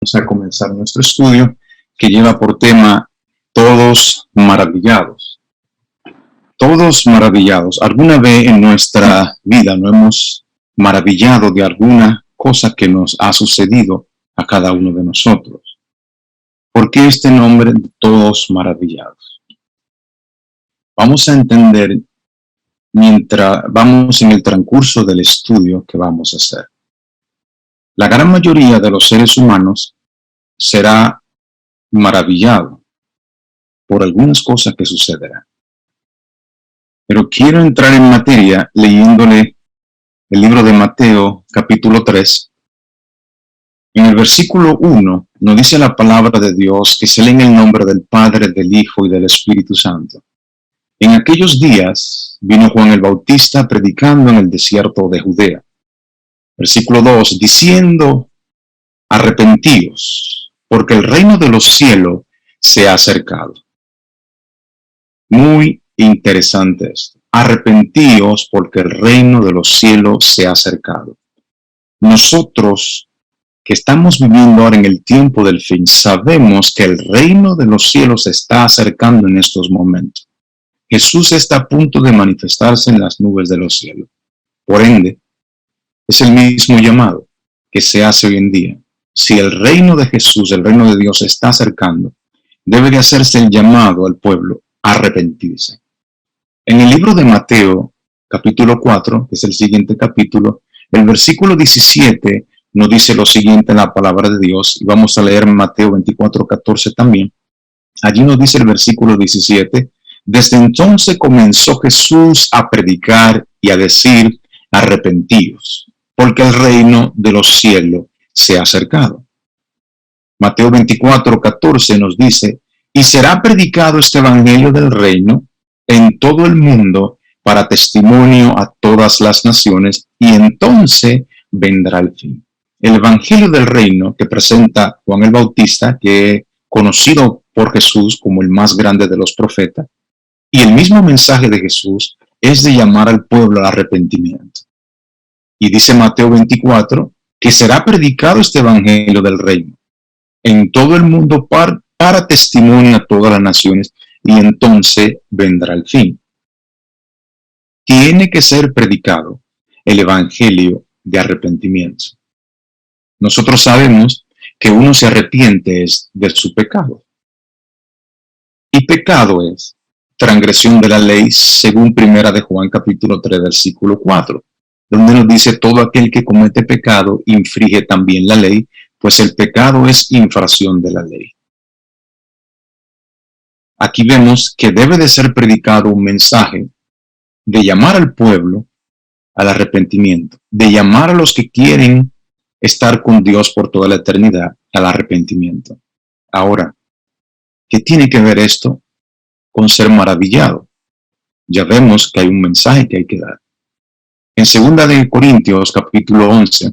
vamos a comenzar nuestro estudio que lleva por tema Todos maravillados. Todos maravillados. ¿Alguna vez en nuestra vida no hemos maravillado de alguna cosa que nos ha sucedido a cada uno de nosotros? ¿Por qué este nombre de Todos maravillados? Vamos a entender mientras vamos en el transcurso del estudio que vamos a hacer. La gran mayoría de los seres humanos será maravillado por algunas cosas que sucederán. Pero quiero entrar en materia leyéndole el libro de Mateo, capítulo 3. En el versículo 1 nos dice la palabra de Dios que se lee en el nombre del Padre, del Hijo y del Espíritu Santo. En aquellos días vino Juan el Bautista predicando en el desierto de Judea. Versículo 2, diciendo, arrepentíos, porque el reino de los cielos se ha acercado. Muy interesante esto. Arrepentíos, porque el reino de los cielos se ha acercado. Nosotros que estamos viviendo ahora en el tiempo del fin, sabemos que el reino de los cielos se está acercando en estos momentos. Jesús está a punto de manifestarse en las nubes de los cielos. Por ende, es el mismo llamado que se hace hoy en día. Si el reino de Jesús, el reino de Dios se está acercando, debe de hacerse el llamado al pueblo a arrepentirse. En el libro de Mateo, capítulo 4, que es el siguiente capítulo, el versículo 17 nos dice lo siguiente en la palabra de Dios, y vamos a leer Mateo 24, 14 también. Allí nos dice el versículo 17, desde entonces comenzó Jesús a predicar y a decir, arrepentíos, porque el reino de los cielos se ha acercado. Mateo 24, 14 nos dice, y será predicado este evangelio del reino en todo el mundo para testimonio a todas las naciones, y entonces vendrá el fin. El evangelio del reino que presenta Juan el Bautista, que es conocido por Jesús como el más grande de los profetas, y el mismo mensaje de Jesús es de llamar al pueblo al arrepentimiento. Y dice Mateo 24 que será predicado este evangelio del reino en todo el mundo para testimonio a todas las naciones, y entonces vendrá el fin. Tiene que ser predicado el evangelio de arrepentimiento. Nosotros sabemos que uno se arrepiente es de su pecado. Y pecado es transgresión de la ley según primera de Juan capítulo 3 versículo 4, donde nos dice todo aquel que comete pecado infringe también la ley, pues el pecado es infracción de la ley. Aquí vemos que debe de ser predicado un mensaje de llamar al pueblo al arrepentimiento, de llamar a los que quieren estar con Dios por toda la eternidad al arrepentimiento. Ahora, ¿qué tiene que ver esto con ser maravillado? Ya vemos que hay un mensaje que hay que dar. En 2 de Corintios, capítulo 11,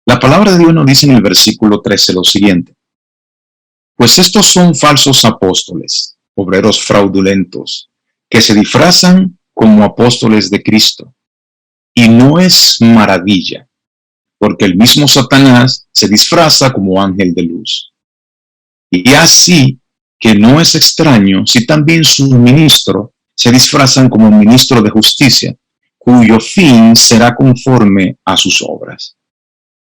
la palabra de Dios nos dice en el versículo 13 lo siguiente. Pues estos son falsos apóstoles, obreros fraudulentos, que se disfrazan como apóstoles de Cristo. Y no es maravilla, porque el mismo Satanás se disfraza como ángel de luz. Y así que no es extraño si también sus ministros se disfrazan como ministros de justicia, cuyo fin será conforme a sus obras.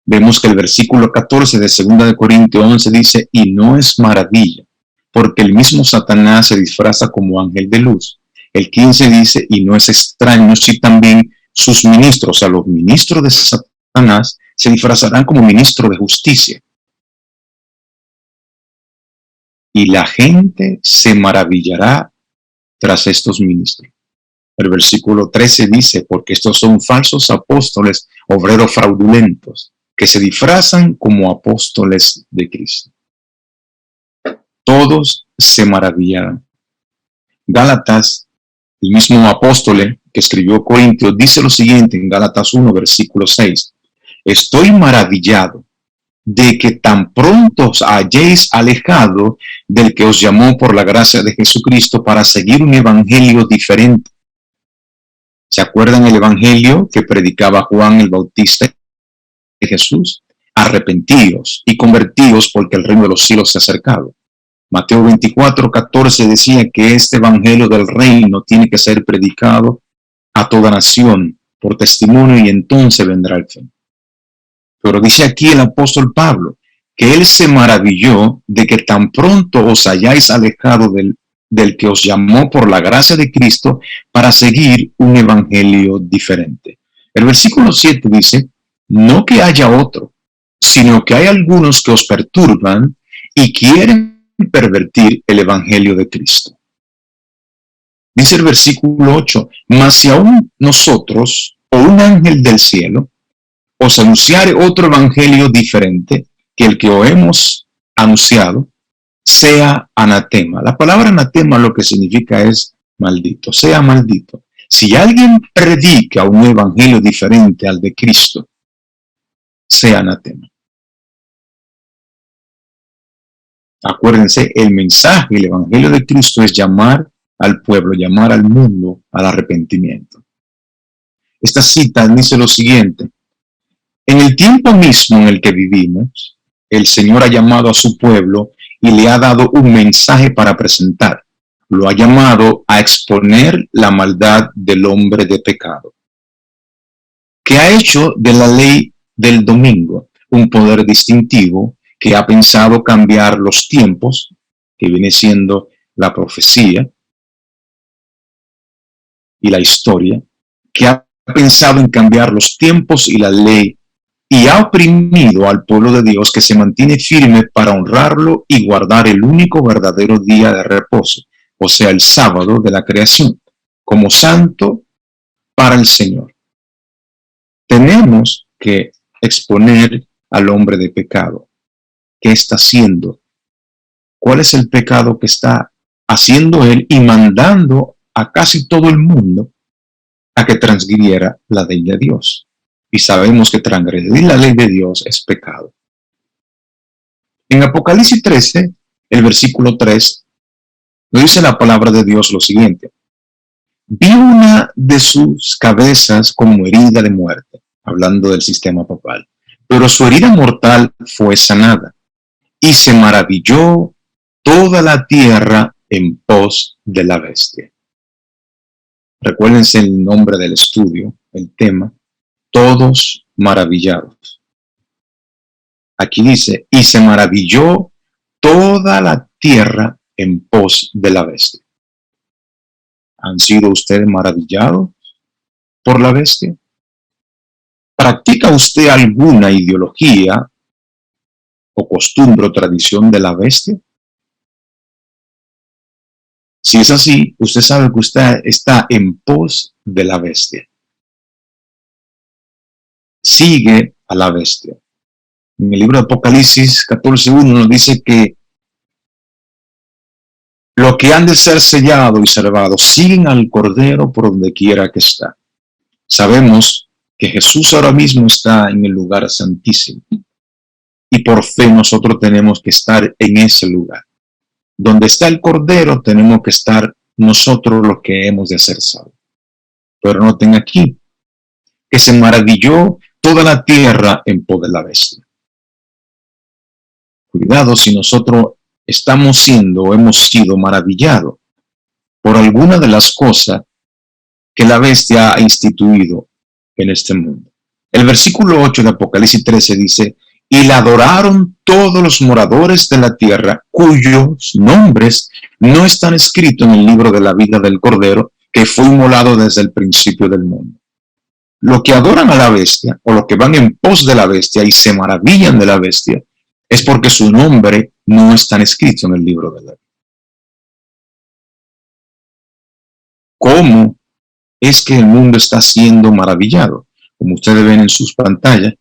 Vemos que el versículo 14 de 2 de Corintios 11 dice, y no es maravilla, porque el mismo Satanás se disfraza como ángel de luz. El 15 dice, y no es extraño si también sus ministros, o sea, los ministros de Satanás, se disfrazarán como ministros de justicia. Y la gente se maravillará tras estos ministros. El versículo 13 dice, porque estos son falsos apóstoles, obreros fraudulentos, que se disfrazan como apóstoles de Cristo. Todos se maravillarán. Gálatas, el mismo apóstol que escribió Corintios, dice lo siguiente en Gálatas 1, versículo 6. Estoy maravillado de que tan pronto os hayáis alejado del que os llamó por la gracia de Jesucristo para seguir un evangelio diferente. ¿Se acuerdan el evangelio que predicaba Juan el Bautista de Jesús? arrepentíos y convertíos porque el reino de los cielos se ha acercado. Mateo 24:14 decía que este evangelio del reino tiene que ser predicado a toda nación por testimonio y entonces vendrá el fin. Pero dice aquí el apóstol Pablo que él se maravilló de que tan pronto os hayáis alejado del que os llamó por la gracia de Cristo para seguir un evangelio diferente. El versículo 7 dice, no que haya otro, sino que hay algunos que os perturban y quieren pervertir el evangelio de Cristo. Dice el versículo 8, mas si aún nosotros o un ángel del cielo os anunciare otro evangelio diferente que el que os hemos anunciado, sea anatema. La palabra anatema lo que significa es maldito, sea maldito. Si alguien predica un evangelio diferente al de Cristo, sea anatema. Acuérdense, el mensaje, el evangelio de Cristo es llamar al pueblo, llamar al mundo al arrepentimiento. Esta cita dice lo siguiente: en el tiempo mismo en el que vivimos, el Señor ha llamado a su pueblo y le ha dado un mensaje para presentar. Lo ha llamado a exponer la maldad del hombre de pecado, que ha hecho de la ley del domingo un poder distintivo, que ha pensado cambiar los tiempos, que viene siendo la profecía y la historia, que ha pensado en cambiar los tiempos y la ley, y ha oprimido al pueblo de Dios que se mantiene firme para honrarlo y guardar el único verdadero día de reposo, o sea, el sábado de la creación, como santo para el Señor. Tenemos que exponer al hombre de pecado. ¿Qué está haciendo? ¿Cuál es el pecado que está haciendo él y mandando a casi todo el mundo a que transgrediera la ley de Dios? Y sabemos que transgredir la ley de Dios es pecado. En Apocalipsis 13, el versículo 3, nos dice la palabra de Dios lo siguiente: vi una de sus cabezas como herida de muerte, hablando del sistema papal, pero su herida mortal fue sanada, y se maravilló toda la tierra en pos de la bestia. Recuérdense el nombre del estudio, el tema, todos maravillados. Aquí dice, y se maravilló toda la tierra en pos de la bestia. ¿Han sido ustedes maravillados por la bestia? ¿Practica usted alguna ideología o costumbre o tradición de la bestia? Si es así, usted sabe que usted está en pos de la bestia. Sigue a la bestia. En el libro de Apocalipsis 14:1 nos dice que los que han de ser sellados y salvados siguen al Cordero por donde quiera que está. Sabemos que Jesús ahora mismo está en el lugar santísimo. Y por fe nosotros tenemos que estar en ese lugar. Donde está el Cordero tenemos que estar nosotros los que hemos de ser salvos. Pero noten aquí que se maravilló toda la tierra en pos de la bestia. Cuidado si nosotros estamos siendo o hemos sido maravillados por alguna de las cosas que la bestia ha instituido en este mundo. El versículo 8 de Apocalipsis 13 dice, y la adoraron todos los moradores de la tierra, cuyos nombres no están escritos en el libro de la vida del Cordero, que fue inmolado desde el principio del mundo. Los que adoran a la bestia, o los que van en pos de la bestia y se maravillan de la bestia, es porque su nombre no está escrito en el libro de la vida. ¿Cómo es que el mundo está siendo maravillado? Como ustedes ven en sus pantallas,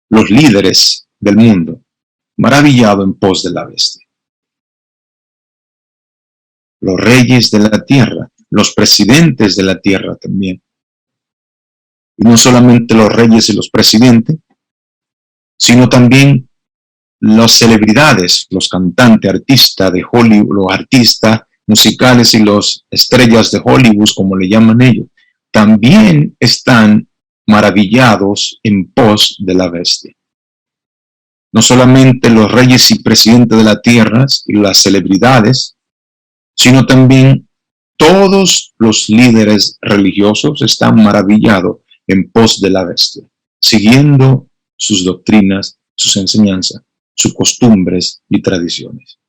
los líderes del mundo, maravillados en pos de la bestia. Los reyes de la tierra, los presidentes de la tierra también. Y no solamente los reyes y los presidentes, sino también las celebridades, los cantantes, artistas de Hollywood, los artistas musicales y las estrellas de Hollywood, como le llaman ellos, también están maravillados en pos de la bestia. No solamente los reyes y presidentes de la tierra y las celebridades, sino también todos los líderes religiosos están maravillados en pos de la bestia, siguiendo sus doctrinas, sus enseñanzas, sus costumbres y tradiciones.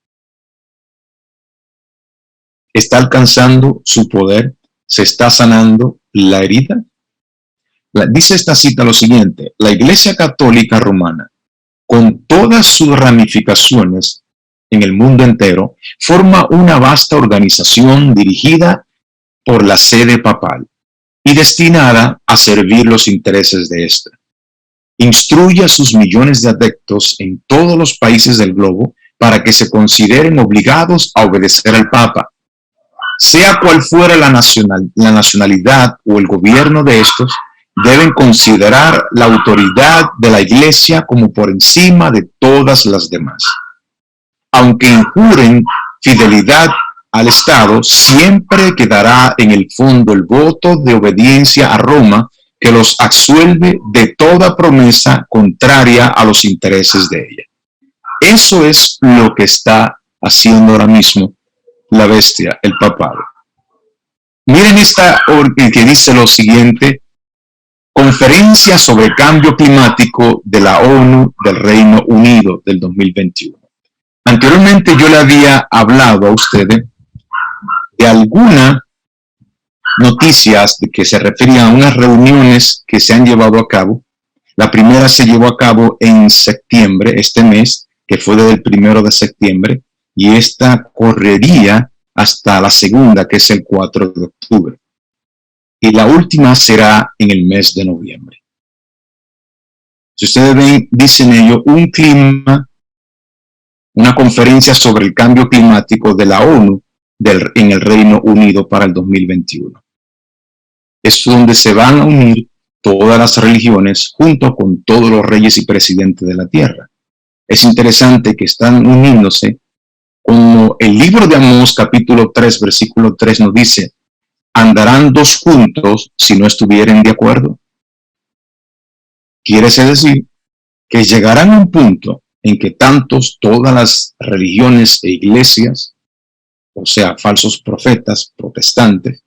Está alcanzando su poder, se está sanando la herida. Dice esta cita lo siguiente: la Iglesia Católica Romana, con todas sus ramificaciones en el mundo entero, forma una vasta organización dirigida por la sede papal y destinada a servir los intereses de ésta. Instruye a sus millones de adeptos en todos los países del globo para que se consideren obligados a obedecer al Papa, sea cual fuera la nacionalidad o el gobierno de estos. Deben considerar la autoridad de la Iglesia como por encima de todas las demás. Aunque injuren fidelidad al Estado, siempre quedará en el fondo el voto de obediencia a Roma, que los absuelve de toda promesa contraria a los intereses de ella. Eso es lo que está haciendo ahora mismo la bestia, el papado. Miren esta orden que dice lo siguiente: Conferencia sobre Cambio Climático de la ONU del Reino Unido del 2021. Anteriormente yo le había hablado a ustedes de algunas noticias de que se referían a unas reuniones que se han llevado a cabo. La primera se llevó a cabo en septiembre, este mes, que fue desde el 1 de septiembre, y esta correría hasta la segunda, que es el 4 de octubre. Y la última será en el mes de noviembre. Si ustedes ven, dicen ellos, una conferencia sobre el cambio climático de la ONU en el Reino Unido para el 2021. Es donde se van a unir todas las religiones junto con todos los reyes y presidentes de la tierra. Es interesante que están uniéndose, como el libro de Amós capítulo 3 versículo 3 nos dice: ¿andarán dos juntos si no estuvieren de acuerdo? Quiere decir que llegarán a un punto en que todas las religiones e iglesias, o sea, falsos profetas, protestantes,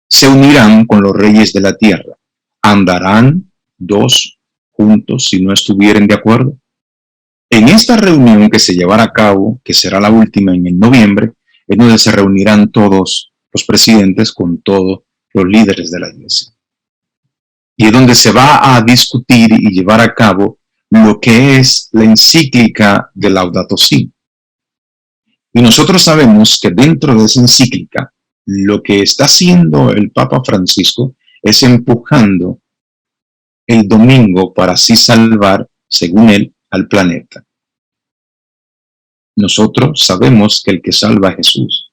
se unirán con los reyes de la tierra. ¿Andarán dos juntos si no estuvieren de acuerdo? En esta reunión que se llevará a cabo, que será la última en el noviembre, es donde se reunirán todos los presidentes con todos los líderes de la iglesia. Y es donde se va a discutir y llevar a cabo lo que es la encíclica de Laudato Si. Y nosotros sabemos que dentro de esa encíclica, lo que está haciendo el Papa Francisco es empujando el domingo para así salvar, según él, al planeta. Nosotros sabemos que el que salva es Jesús,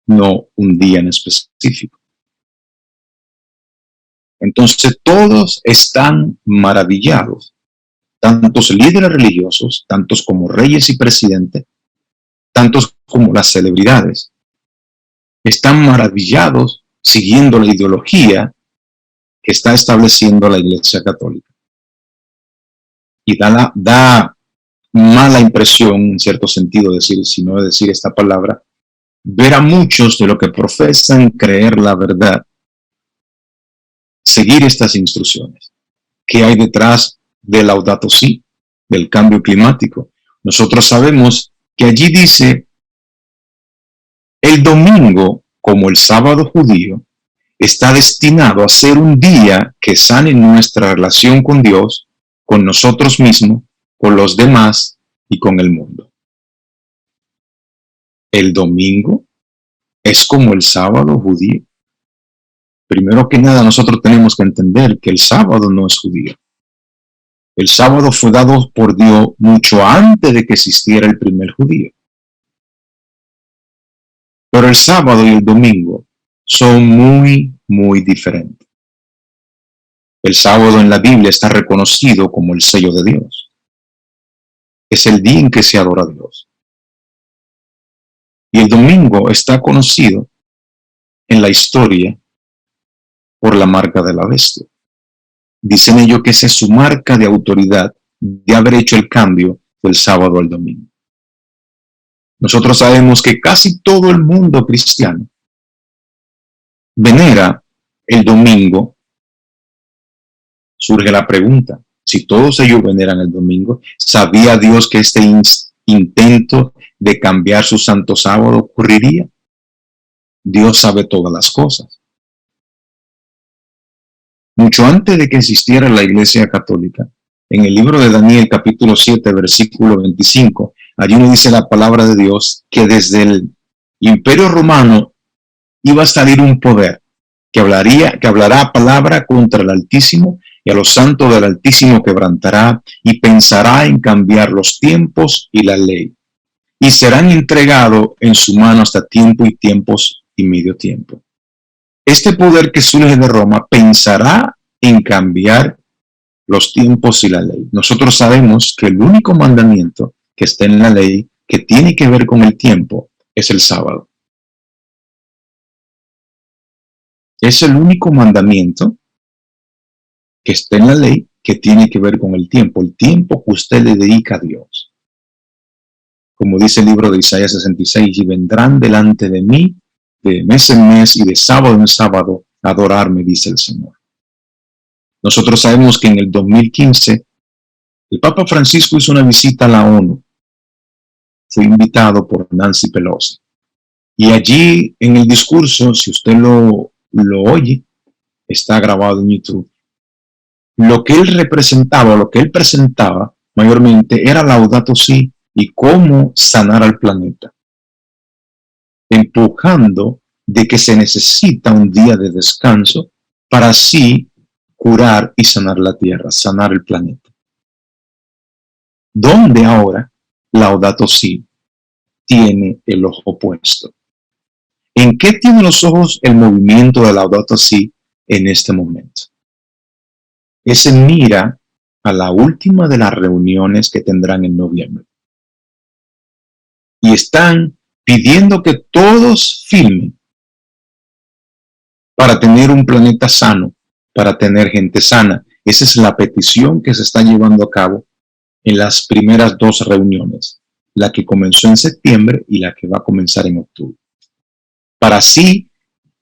no un día en específico. Entonces todos están maravillados, tantos líderes religiosos, tantos como reyes y presidentes, tantos como las celebridades, están maravillados siguiendo la ideología que está estableciendo la Iglesia Católica. Y da mala impresión, en cierto sentido, si no decir esta palabra, ver a muchos de los que profesan creer la verdad seguir estas instrucciones. ¿Qué hay detrás del Laudato Si, del cambio climático? Nosotros sabemos que allí dice: el domingo, como el sábado judío, está destinado a ser un día que sane nuestra relación con Dios, con nosotros mismos, con los demás y con el mundo. El domingo es como el sábado judío. Primero que nada, nosotros tenemos que entender que el sábado no es judío. El sábado fue dado por Dios mucho antes de que existiera el primer judío. Pero el sábado y el domingo son muy, muy diferentes. El sábado en la Biblia está reconocido como el sello de Dios. Es el día en que se adora a Dios. Y el domingo está conocido en la historia por la marca de la bestia. Dicen ellos que esa es su marca de autoridad de haber hecho el cambio del sábado al domingo. Nosotros sabemos que casi todo el mundo cristiano venera el domingo. Surge la pregunta, si todos ellos veneran el domingo, ¿sabía Dios que este intento de cambiar su santo sábado ocurriría? Dios sabe todas las cosas. Mucho antes de que existiera la Iglesia Católica, en el libro de Daniel capítulo 7, versículo 25, allí nos dice la palabra de Dios que desde el Imperio Romano iba a salir un poder que hablará palabra contra el Altísimo, y a los santos del Altísimo quebrantará y pensará en cambiar los tiempos y la ley, y serán entregados en su mano hasta tiempo y tiempos y medio tiempo. Este poder que surge de Roma pensará en cambiar los tiempos y la ley. Nosotros sabemos que el único mandamiento que está en la ley que tiene que ver con el tiempo es el sábado. Es el único mandamiento que está en la ley que tiene que ver con el tiempo que usted le dedica a Dios. Como dice el libro de Isaías 66, y vendrán delante de mí de mes en mes y de sábado en sábado a adorarme, dice el Señor. Nosotros sabemos que en el 2015 el Papa Francisco hizo una visita a la ONU. Fue invitado por Nancy Pelosi. Y allí en el discurso, si usted lo oye, está grabado en YouTube, lo que él representaba, lo que él presentaba mayormente era Laudato Si y cómo sanar al planeta, empujando de que se necesita un día de descanso para así curar y sanar la tierra, sanar el planeta. ¿Dónde ahora Laudato Si tiene el ojo puesto? ¿En qué tiene los ojos el movimiento de Laudato Si en este momento? Ese mira a la última de las reuniones que tendrán en noviembre. Y están pidiendo que todos firmen para tener un planeta sano, para tener gente sana. Esa es la petición que se está llevando a cabo en las primeras dos reuniones, la que comenzó en septiembre y la que va a comenzar en octubre. Para así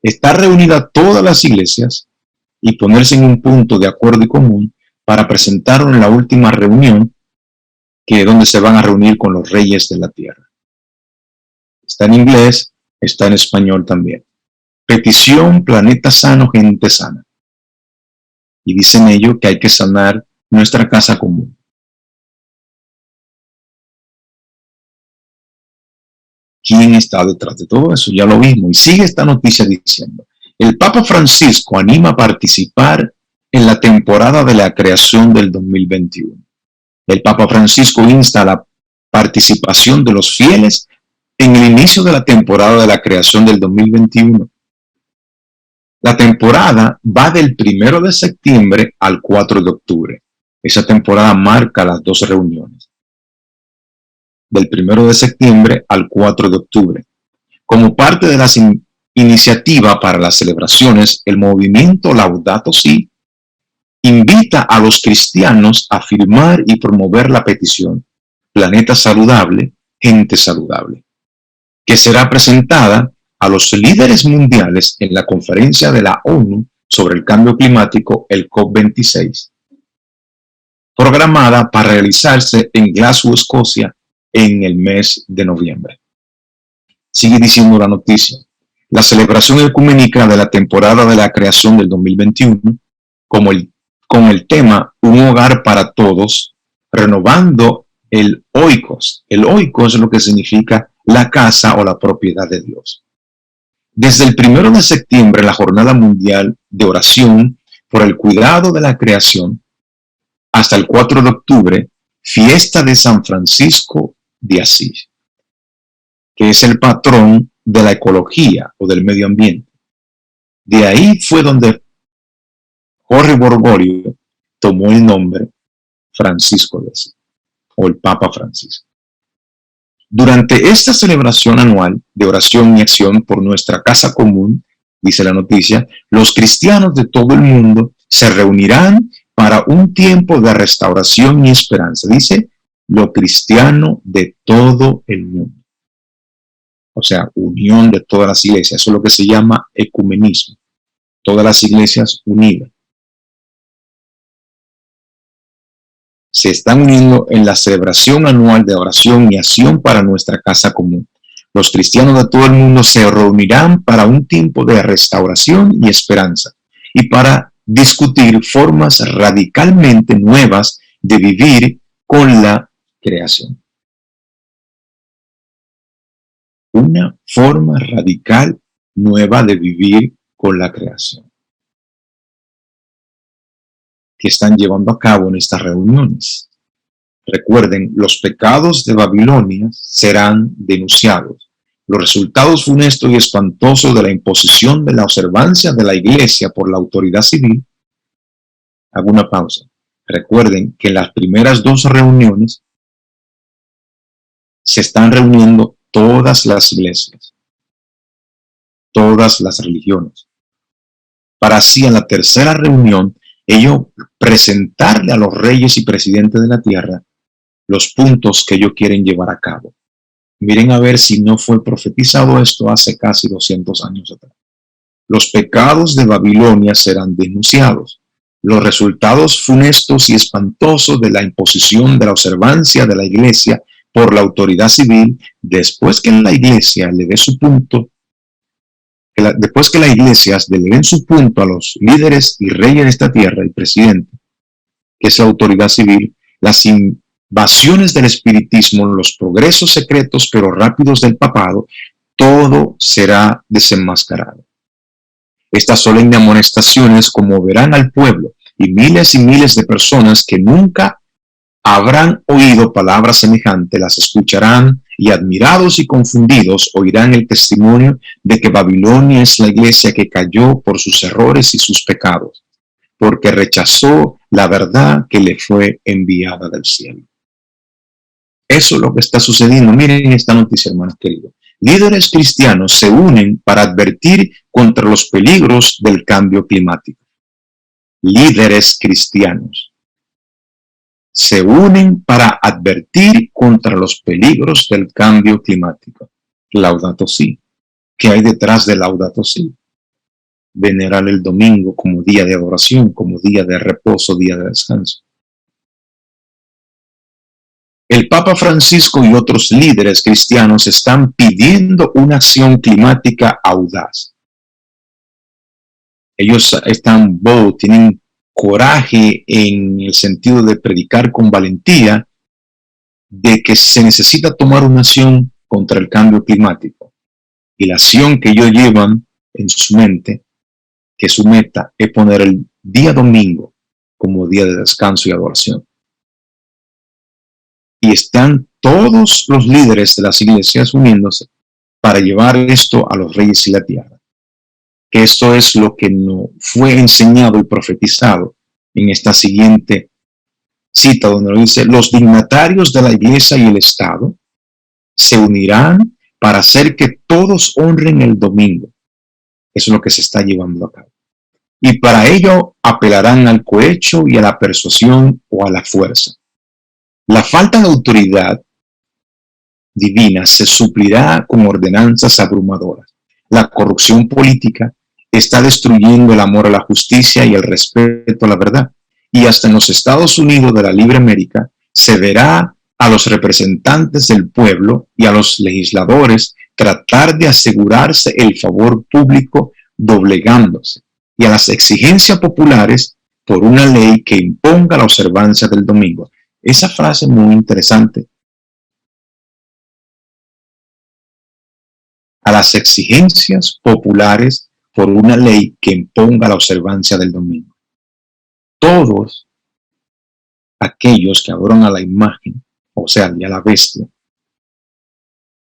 estar reunidas todas las iglesias y ponerse en un punto de acuerdo y común para presentarlo en la última reunión, que es donde se van a reunir con los reyes de la tierra. Está en inglés, está en español también. Petición, planeta sano, gente sana. Y dicen ellos que hay que sanar nuestra casa común. ¿Quién está detrás de todo eso? Ya lo vimos. Y sigue esta noticia diciendo: el Papa Francisco anima a participar en la temporada de la creación del 2021. El Papa Francisco insta a la participación de los fieles en el inicio de la temporada de la creación del 2021. La temporada va del 1 de septiembre al 4 de octubre. Esa temporada marca las dos reuniones. Del 1 de septiembre al 4 de octubre. Como parte de las iniciativas para las celebraciones, el movimiento Laudato Si invita a los cristianos a firmar y promover la petición Planeta Saludable, Gente Saludable, que será presentada a los líderes mundiales en la conferencia de la ONU sobre el cambio climático, el COP26, programada para realizarse en Glasgow, Escocia, en el mes de noviembre. Sigue diciendo la noticia: la celebración ecuménica de la temporada de la creación del 2021, con el tema Un hogar para todos, renovando el oikos. El oikos es lo que significa la casa o la propiedad de Dios. Desde el 1 de septiembre, la Jornada Mundial de Oración por el Cuidado de la Creación, hasta el 4 de octubre, fiesta de San Francisco de Asís, que es el patrón de la ecología o del medio ambiente. De ahí fue donde Jorge Bergoglio tomó el nombre Francisco de Asís, o el Papa Francisco. Durante esta celebración anual de oración y acción por nuestra casa común, dice la noticia, los cristianos de todo el mundo se reunirán para un tiempo de restauración y esperanza. Dice, lo cristiano de todo el mundo. O sea, unión de todas las iglesias. Eso es lo que se llama ecumenismo. Todas las iglesias unidas. Se están uniendo en la celebración anual de oración y acción para nuestra casa común. Los cristianos de todo el mundo se reunirán para un tiempo de restauración y esperanza y para discutir formas radicalmente nuevas de vivir con la creación. Una forma radical nueva de vivir con la creación que están llevando a cabo en estas reuniones. Recuerden, los pecados de Babilonia serán denunciados. Los resultados funestos y espantosos de la imposición de la observancia de la iglesia por la autoridad civil. Hago una pausa. Recuerden que en las primeras dos reuniones se están reuniendo todas las iglesias, todas las religiones, para así en la tercera reunión ellos presentarle a los reyes y presidentes de la tierra los puntos que ellos quieren llevar a cabo. Miren a ver si no fue profetizado esto hace casi 200 años atrás. Los pecados de Babilonia serán denunciados. Los resultados funestos y espantosos de la imposición de la observancia de la iglesia por la autoridad civil, después que la iglesia le dé su punto, después que las iglesias le den su punto a los líderes y reyes de esta tierra, el presidente, que es la autoridad civil, las invasiones del espiritismo, los progresos secretos pero rápidos del papado, todo será desenmascarado. Estas solemnes amonestaciones conmoverán al pueblo y miles de personas que nunca habrán oído palabras semejantes, las escucharán y admirados y confundidos oirán el testimonio de que Babilonia es la iglesia que cayó por sus errores y sus pecados, porque rechazó la verdad que le fue enviada del cielo. Eso es lo que está sucediendo. Miren esta noticia, hermanos queridos. Líderes cristianos se unen para advertir contra los peligros del cambio climático. Líderes cristianos se unen para advertir contra los peligros del cambio climático. Laudato Si. ¿Qué hay detrás de Laudato Si? Venerar el domingo como día de adoración, como día de reposo, día de descanso. El Papa Francisco y otros líderes cristianos están pidiendo una acción climática audaz. Ellos están bold, tienen coraje en el sentido de predicar con valentía de que se necesita tomar una acción contra el cambio climático. Y la acción que ellos llevan en su mente, que su meta es poner el día domingo como día de descanso y adoración. Y están todos los líderes de las iglesias uniéndose para llevar esto a los reyes y la tierra. Que esto es lo que nos fue enseñado y profetizado en esta siguiente cita, donde lo dice: los dignatarios de la iglesia y el Estado se unirán para hacer que todos honren el domingo. Eso es lo que se está llevando a cabo. Y para ello apelarán al cohecho y a la persuasión o a la fuerza. La falta de autoridad divina se suplirá con ordenanzas abrumadoras. La corrupción política está destruyendo el amor a la justicia y el respeto a la verdad. Y hasta en los Estados Unidos de la Libre América se verá a los representantes del pueblo y a los legisladores tratar de asegurarse el favor público doblegándose y a las exigencias populares por una ley que imponga la observancia del domingo. Esa frase es muy interesante. A las exigencias populares por una ley que imponga la observancia del domingo. Todos aquellos que adoran a la imagen, o sea, y a la bestia,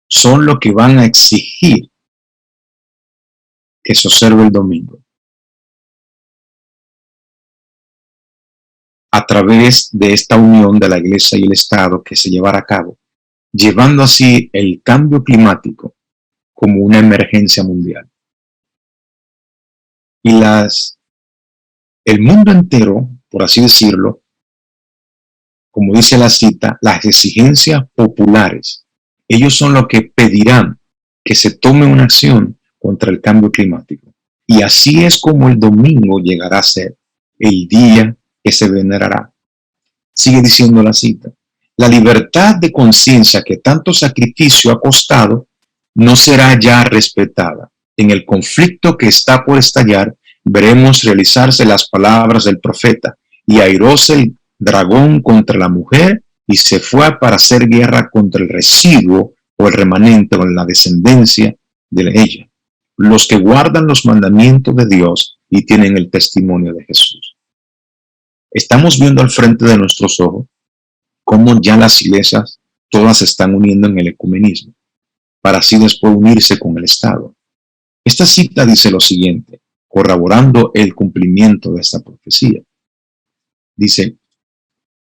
son los que van a exigir que se observe el domingo a través de esta unión de la iglesia y el Estado que se llevará a cabo, llevando así el cambio climático como una emergencia mundial. Y el mundo entero, por así decirlo, como dice la cita, las exigencias populares, ellos son los que pedirán que se tome una acción contra el cambio climático. Y así es como el domingo llegará a ser el día que se venerará. Sigue diciendo la cita: la libertad de conciencia que tanto sacrificio ha costado no será ya respetada. En el conflicto que está por estallar, veremos realizarse las palabras del profeta: y airóse el dragón contra la mujer y se fue para hacer guerra contra el residuo o el remanente o la descendencia de ella, los que guardan los mandamientos de Dios y tienen el testimonio de Jesús. Estamos viendo al frente de nuestros ojos cómo ya las iglesias todas se están uniendo en el ecumenismo, para así después unirse con el Estado. Esta cita dice lo siguiente, corroborando el cumplimiento de esta profecía. Dice: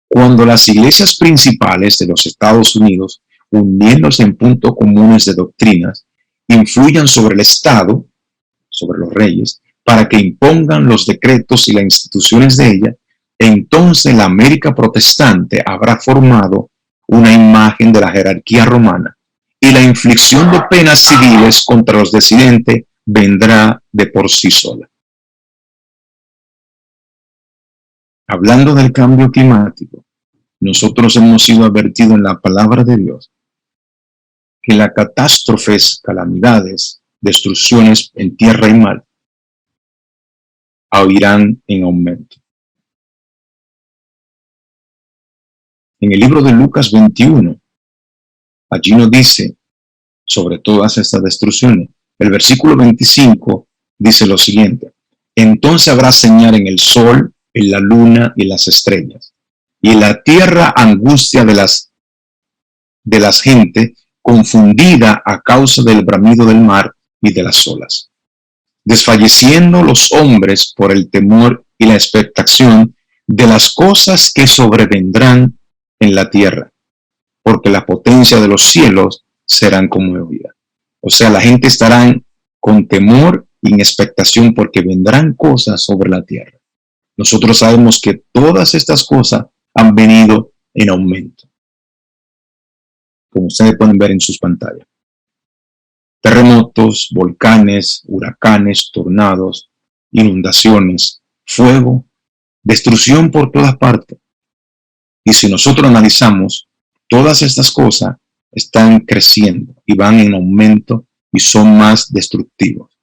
cuando las iglesias principales de los Estados Unidos, uniéndose en puntos comunes de doctrinas, influyan sobre el Estado, sobre los reyes, para que impongan los decretos y las instituciones de ella, entonces la América protestante habrá formado una imagen de la jerarquía romana y la inflicción de penas civiles contra los disidentes vendrá de por sí sola. Hablando del cambio climático, nosotros hemos sido advertidos en la palabra de Dios que las catástrofes, calamidades, destrucciones en tierra y mar irán en aumento. En el libro de Lucas 21, allí nos dice sobre todas estas destrucciones. El versículo 25 dice lo siguiente: entonces habrá señal en el sol, en la luna y las estrellas, y en la tierra angustia de las gentes, confundida a causa del bramido del mar y de las olas, desfalleciendo los hombres por el temor y la expectación de las cosas que sobrevendrán en la tierra, porque la potencia de los cielos serán conmovidas. O sea, la gente estará con temor y en expectación porque vendrán cosas sobre la tierra. Nosotros sabemos que todas estas cosas han venido en aumento, como ustedes pueden ver en sus pantallas. Terremotos, volcanes, huracanes, tornados, inundaciones, fuego, destrucción por todas partes. Y si nosotros analizamos, todas estas cosas están creciendo y van en aumento y son más destructivos.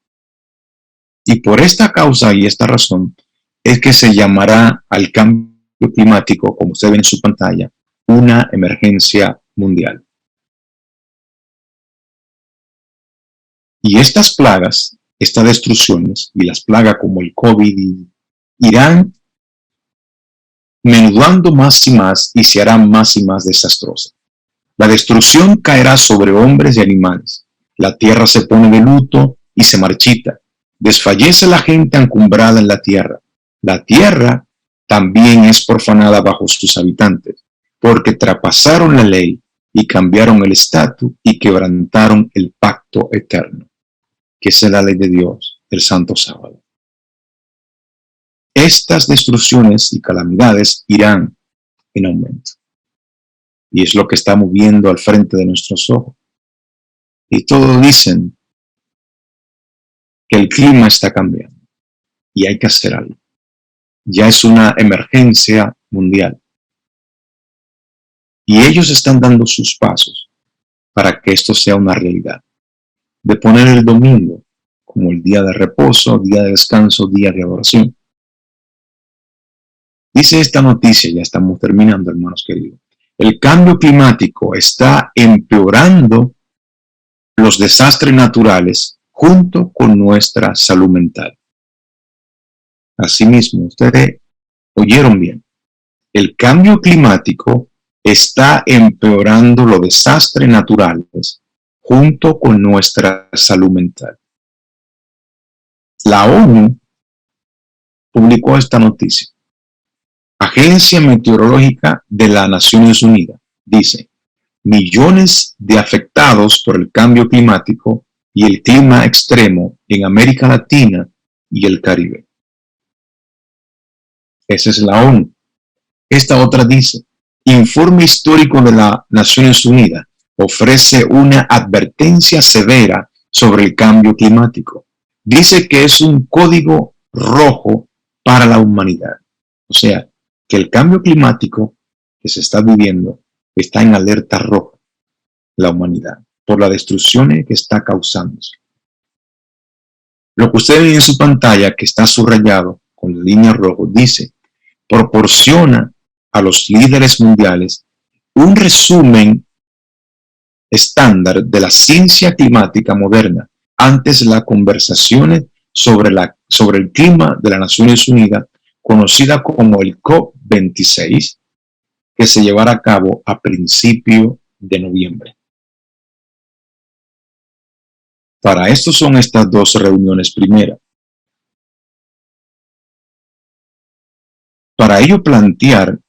Y por esta causa y esta razón es que se llamará al cambio climático, como usted ve en su pantalla, una emergencia mundial. Y estas plagas, estas destrucciones y las plagas como el COVID irán menudando más y más y se harán más y más desastrosas. La destrucción caerá sobre hombres y animales. La tierra se pone de luto y se marchita. Desfallece la gente encumbrada en la tierra. La tierra también es profanada bajo sus habitantes, porque traspasaron la ley y cambiaron el estatus y quebrantaron el pacto eterno, que es la ley de Dios, el santo sábado. Estas destrucciones y calamidades irán en aumento. Y es lo que estamos viendo al frente de nuestros ojos. Y todos dicen que el clima está cambiando y hay que hacer algo. Ya es una emergencia mundial. Y ellos están dando sus pasos para que esto sea una realidad. De poner el domingo como el día de reposo, día de descanso, día de adoración. Dice esta noticia, ya estamos terminando, hermanos queridos. El cambio climático está empeorando los desastres naturales junto con nuestra salud mental. Asimismo, ustedes oyeron bien. El cambio climático está empeorando los desastres naturales junto con nuestra salud mental. La ONU publicó esta noticia. Agencia Meteorológica de las Naciones Unidas dice: millones de afectados por el cambio climático y el clima extremo en América Latina y el Caribe. Esa es la ONU. Esta otra dice, Informe histórico de las Naciones Unidas ofrece una advertencia severa sobre el cambio climático. Dice que es un código rojo para la humanidad. O sea, que el cambio climático que se está viviendo está en alerta roja, la humanidad, por la destrucción que está causando. Lo que ustedes ven en su pantalla, que está subrayado con la línea roja, dice, proporciona a los líderes mundiales un resumen estándar de la ciencia climática moderna antes de las conversaciones sobre el clima de las Naciones Unidas, conocida como el COP26, que se llevará a cabo a principios de noviembre. Para esto son estas dos reuniones primeras. Para ello plantear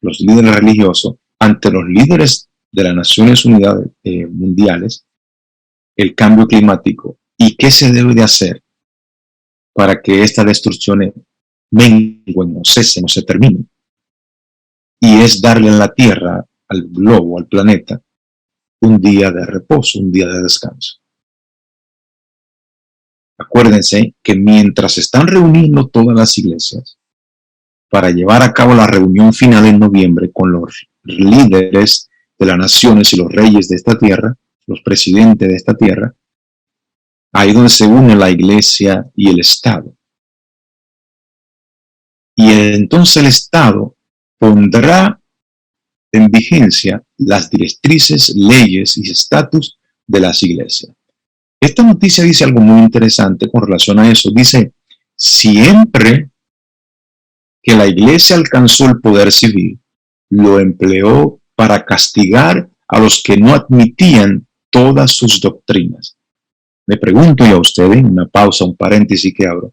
los líderes religiosos ante los líderes de las Naciones Unidas mundiales el cambio climático y qué se debe de hacer para que esta destrucción menguen o cesen o se termine. Y es darle a la Tierra, al globo, al planeta, un día de reposo, un día de descanso. Acuérdense que mientras están reuniendo todas las iglesias para llevar a cabo la reunión final en noviembre con los líderes de las naciones y los reyes de esta tierra, los presidentes de esta tierra, ahí donde se une la iglesia y el Estado. Y entonces el Estado pondrá en vigencia las directrices, leyes y estatus de las iglesias. Esta noticia dice algo muy interesante con relación a eso. Dice, siempre que la iglesia alcanzó el poder civil, lo empleó para castigar a los que no admitían todas sus doctrinas. Me pregunto yo a ustedes, en una pausa, un paréntesis que abro,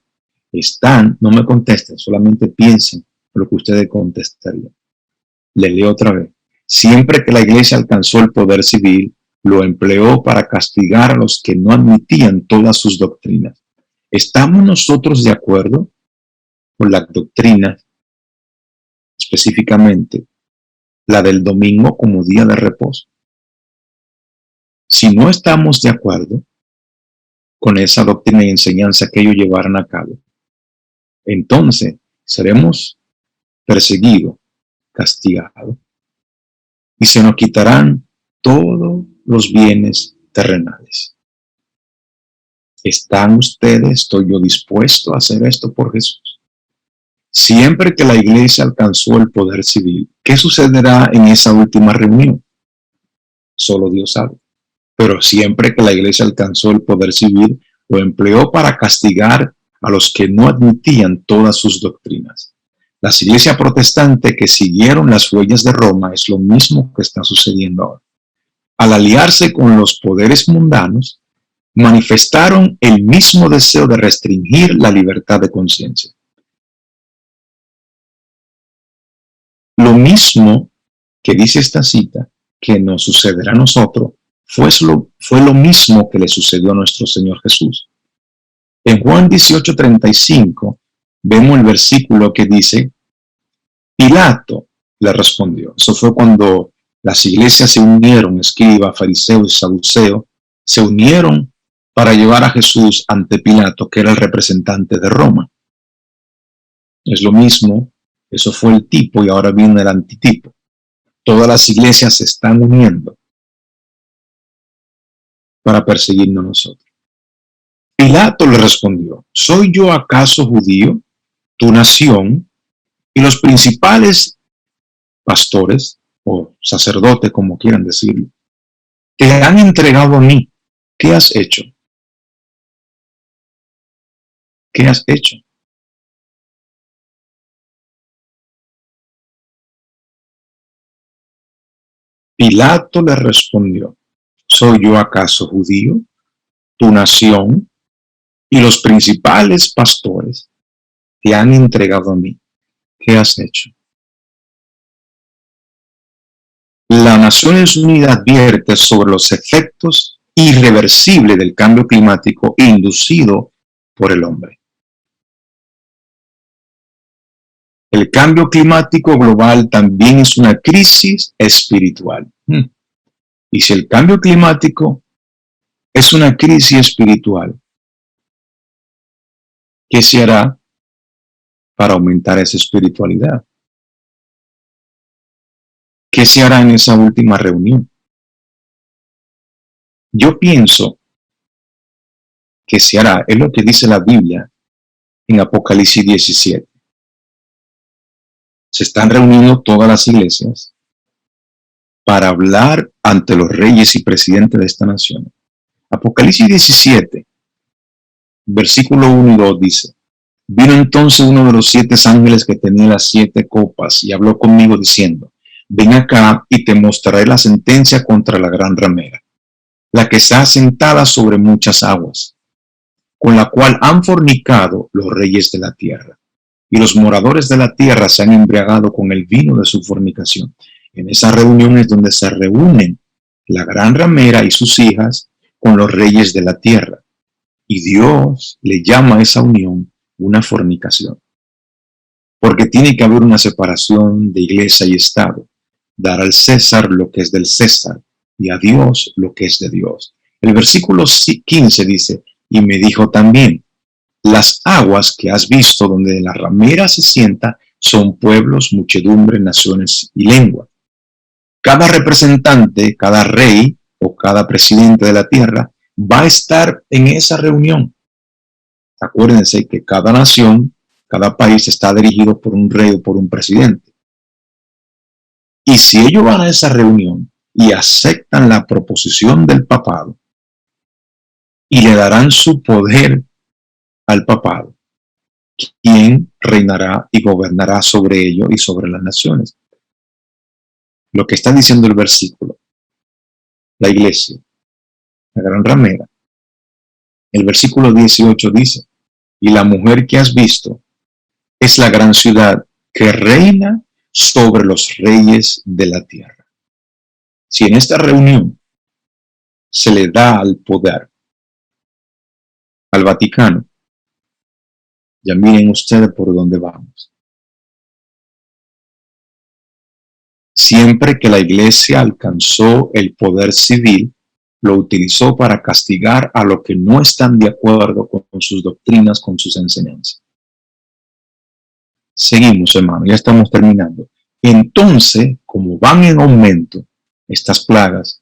no me contesten, solamente piensen lo que ustedes contestarían. Les leo otra vez. Siempre que la iglesia alcanzó el poder civil, lo empleó para castigar a los que no admitían todas sus doctrinas. ¿Estamos nosotros de acuerdo con la doctrina, específicamente la del domingo como día de reposo? Si no estamos de acuerdo con esa doctrina y enseñanza que ellos llevaron a cabo, entonces seremos perseguidos, castigados, y se nos quitarán todos los bienes terrenales. ¿Están ustedes, estoy yo dispuesto a hacer esto por Jesús? Siempre que la iglesia alcanzó el poder civil, ¿qué sucederá en esa última reunión? Solo Dios sabe. Pero siempre que la iglesia alcanzó el poder civil, lo empleó para castigar a los que no admitían todas sus doctrinas. Las iglesias protestantes que siguieron las huellas de Roma es lo mismo que está sucediendo ahora. Al aliarse con los poderes mundanos, manifestaron el mismo deseo de restringir la libertad de conciencia. Lo mismo que dice esta cita, que nos sucederá a nosotros, fue lo mismo que le sucedió a nuestro Señor Jesús. En Juan 18:35 vemos el versículo que dice, Pilato le respondió. Eso fue cuando las iglesias se unieron, escribas, fariseos y saduceos, se unieron para llevar a Jesús ante Pilato, que era el representante de Roma. Es lo mismo, eso fue el tipo y ahora viene el antitipo. Todas las iglesias se están uniendo para perseguirnos a nosotros. Pilato le respondió, ¿soy yo acaso judío, tu nación, y los principales pastores o sacerdotes, como quieran decirlo, te han entregado a mí? ¿Qué has hecho? ¿Qué has hecho? Pilato le respondió, ¿soy yo acaso judío, tu nación, y los principales pastores te han entregado a mí? ¿Qué has hecho? La Naciones Unidas advierte sobre los efectos irreversibles del cambio climático inducido por el hombre. El cambio climático global también es una crisis espiritual. Y si el cambio climático es una crisis espiritual, ¿qué se hará para aumentar esa espiritualidad? ¿Qué se hará en esa última reunión? Yo pienso que se hará, es lo que dice la Biblia en Apocalipsis 17. Se están reuniendo todas las iglesias para hablar ante los reyes y presidentes de esta nación. Apocalipsis 17, versículo 1 y 2 dice: Vino entonces uno de los 7 ángeles que tenía las 7 copas y habló conmigo diciendo: Ven acá y te mostraré la sentencia contra la gran ramera, la que está sentada sobre muchas aguas, con la cual han fornicado los reyes de la tierra. Y los moradores de la tierra se han embriagado con el vino de su fornicación. En esa reunión es donde se reúnen la gran ramera y sus hijas con los reyes de la tierra. Y Dios le llama a esa unión una fornicación. Porque tiene que haber una separación de iglesia y Estado. Dar al César lo que es del César y a Dios lo que es de Dios. El versículo 15 dice: Y me dijo también: Las aguas que has visto donde la ramera se sienta son pueblos, muchedumbre, naciones y lengua. Cada representante, cada rey o cada presidente de la tierra va a estar en esa reunión. Acuérdense que cada nación, cada país está dirigido por un rey o por un presidente. Y si ellos van a esa reunión y aceptan la proposición del papado y le darán su poder al papado, quien reinará y gobernará sobre ellos y sobre las naciones. Lo que está diciendo el versículo, la iglesia, la gran ramera, el versículo 18 dice: Y la mujer que has visto es la gran ciudad que reina sobre los reyes de la tierra. Si en esta reunión se le da al poder al Vaticano, ya miren ustedes por dónde vamos. Siempre que la iglesia alcanzó el poder civil, lo utilizó para castigar a los que no están de acuerdo con sus doctrinas, con sus enseñanzas. Seguimos, hermano, ya estamos terminando. Entonces, como van en aumento estas plagas,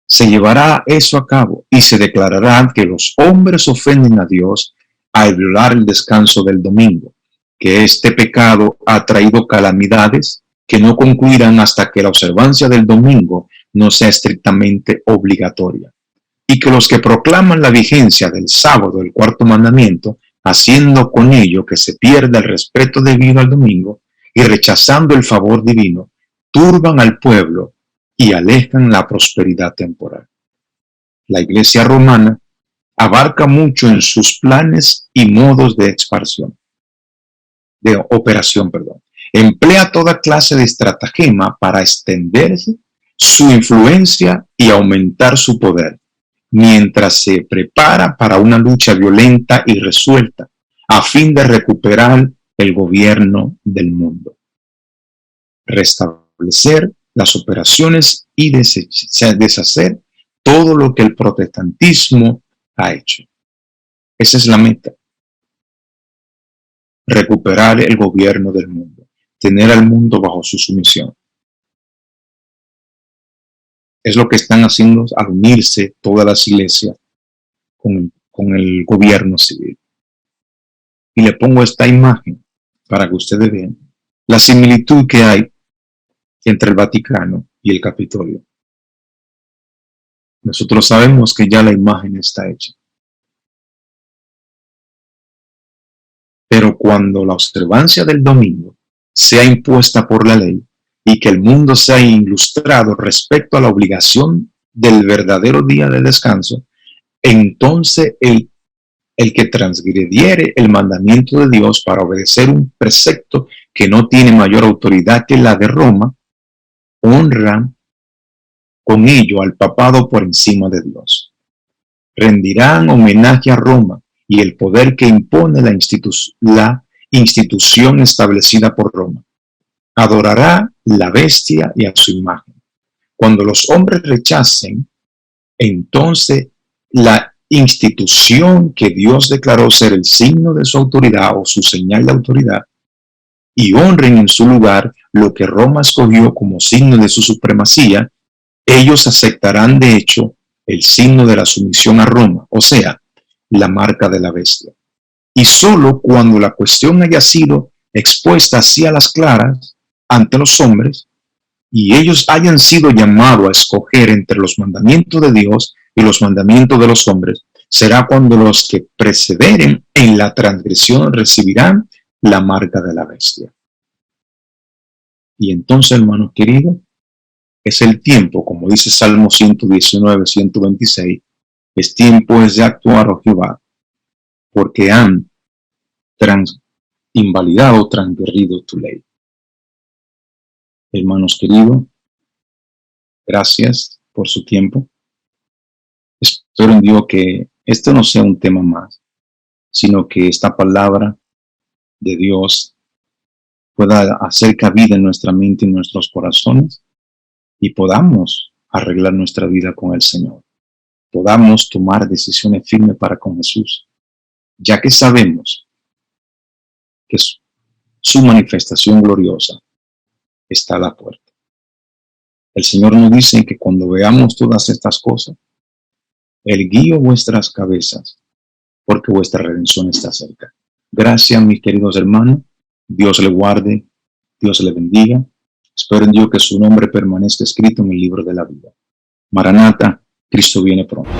se llevará eso a cabo y se declarará que los hombres ofenden a Dios al violar el descanso del domingo, que este pecado ha traído calamidades que no concluirán hasta que la observancia del domingo no sea estrictamente obligatoria, y que los que proclaman la vigencia del sábado, el cuarto mandamiento, haciendo con ello que se pierda el respeto debido al domingo y rechazando el favor divino, turban al pueblo y alejan la prosperidad temporal. La Iglesia romana abarca mucho en sus planes y modos de operación. Emplea toda clase de estratagema para extenderse su influencia y aumentar su poder, mientras se prepara para una lucha violenta y resuelta a fin de recuperar el gobierno del mundo, restablecer las operaciones y deshacer todo lo que el protestantismo ha hecho. Esa es la meta: recuperar el gobierno del mundo, tener al mundo bajo su sumisión. Es lo que están haciendo al unirse todas las iglesias con el gobierno civil. Y le pongo esta imagen para que ustedes vean la similitud que hay entre el Vaticano y el Capitolio. Nosotros sabemos que ya la imagen está hecha. Pero cuando la observancia del domingo sea impuesta por la ley y que el mundo sea ilustrado respecto a la obligación del verdadero día de descanso, entonces el que transgrediere el mandamiento de Dios para obedecer un precepto que no tiene mayor autoridad que la de Roma, honra con ello al papado por encima de Dios. Rendirán homenaje a Roma y el poder que impone la institución establecida por Roma. Adorará la bestia y a su imagen. Cuando los hombres rechacen, entonces la institución que Dios declaró ser el signo de su autoridad o su señal de autoridad, y honren en su lugar lo que Roma escogió como signo de su supremacía, ellos aceptarán de hecho el signo de la sumisión a Roma, o sea, la marca de la bestia. Y solo cuando la cuestión haya sido expuesta así a las claras ante los hombres, y ellos hayan sido llamados a escoger entre los mandamientos de Dios y los mandamientos de los hombres, será cuando los que perseveren en la transgresión recibirán la marca de la bestia. Y entonces, hermanos queridos, es el tiempo, como dice Salmo 119, 126, es tiempo de actuar, oh Jehová, porque han invalidado, transgredido tu ley. Hermanos queridos, gracias por su tiempo. Espero en Dios que esto no sea un tema más, sino que esta palabra de Dios pueda hacer cabida en nuestra mente y en nuestros corazones y podamos arreglar nuestra vida con el Señor. Podamos tomar decisiones firmes para con Jesús, ya que sabemos que su manifestación gloriosa está a la puerta. El Señor nos dice que cuando veamos todas estas cosas, Él guíe vuestras cabezas, porque vuestra redención está cerca. Gracias, mis queridos hermanos. Dios le guarde, Dios le bendiga. Espero en Dios que su nombre permanezca escrito en el libro de la vida. Maranata, Cristo viene pronto.